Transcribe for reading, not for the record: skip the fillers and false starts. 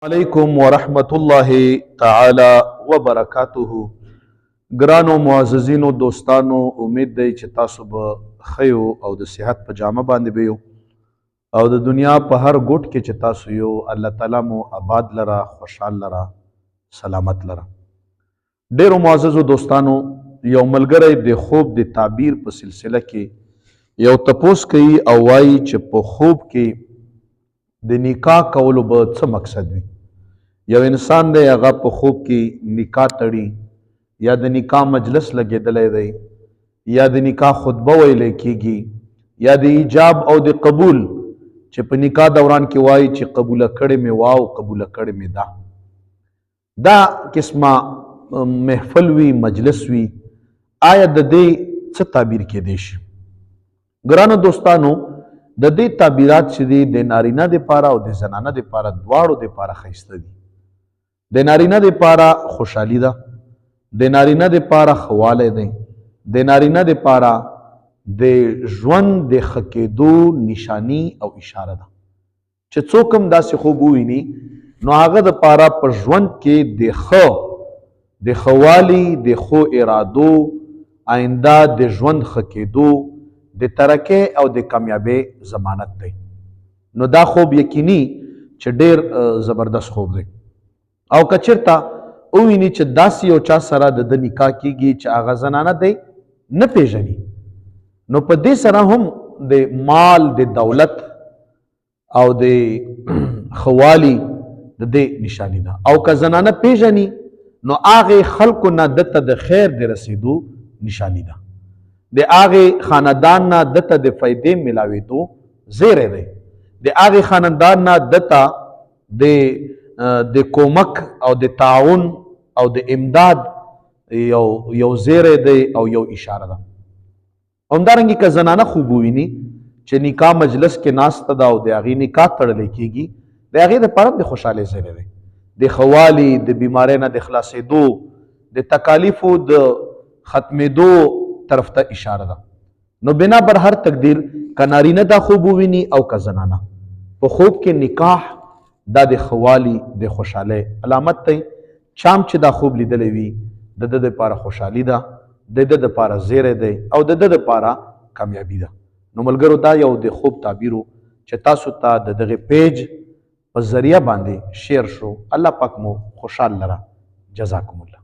علیکم ورحمت الله تعالی وبرکاته. ګرانو معززینو دوستانو، امید دی چې تاسو به خیو او د صحت په جامه باندې به یو او د دنیا په هر ګوټ کې چې تاسو یو الله تعالی مو آباد لره، خوشحال لره، سلامت لره. ډیرو معززو دوستانو، یو ملګری د خوب د تعبیر په سلسله کې یو تپوس کوي او وایي چې په خوب کې د نکاح کولو به څه مقصد وي. یو انسان دی هغه په خوب کې نکاح تړي، یا د نکاح مجلس لګېدلی دی، یا د نکاح خطبه ویلی کېږي، یا د ایجاب او د قبول چې په نکاح دوران کې وایي چې قبوله کړې مې وا او قبوله کړې مې دا قسمه محفل وي، مجلس وي. آیا د دې څه تعبیر کېدی شي؟ ګرانو دوستانو، د دې تعبیرات چې دي د نارینه دپاره او د زنانه دپاره دواړو دپاره ښایسته دي. د نارینه دپاره خوشحالي ده، د نارینه دپاره ښه والی دی، د نارینه دپاره د ژوند د ښه کېدو نشانی او اشاره ده. چې څوک هم داسې خوب وویني نو هغه دپاره په ژوند کې د ښه والي، د ښو ارادو، آینده د ژوند ښه کېدو، د ترقۍ او د کامیابۍ ضمانت دی. نو دا خوب یقیني چې ډیر زبردست خوب دی. او که چېرته وویني چې داسې یو چا سره د ده نکاح کېږي چې هغه زنانه دی نه پیژني، نو په دې سره هم د مال، د دولت او د ښه والي د دې نشاني ده. او که زنانه پیژني نو هغې خلکو نه دته د خیر د رسېدو نشاني ده، د هغې خاندان نه دته د فایدې ملاوېدو زیری دی، د هغې خاندان نه دته د کومک او د تعاون او د امداد یو زیری دی او یو اشاره ده. همدارنګې که زنانه خوب وویني چې نکاح مجلس کې ناسته ده او د هغې نکاح تړلی کېږي، د هغې دپاره هم د خوشحالۍ زیری دی، د ښه والي، د بیمارۍ نه د خلاصېدو، د تکالیفو د ختمېدو طرف ته اشاره ده. نو بنا بر هر تقدیر که نارینه دا خوب وویني او که زنانه، په خوب کې نکاح دا د ښه والي، د خوشحالۍ علامت دی. چام چې دا خوب لیدلی وي د ده دپاره خوشحالي ده، د ده دپاره زیری دی او د ده دپاره کامیابي ده. نو ملګرو، دا یو د خوب تعبیر و چې تاسو ته د دغې پیج په ذریعه باندې شیر شو. الله پاک مو خوشحال لره. جزاکم الله.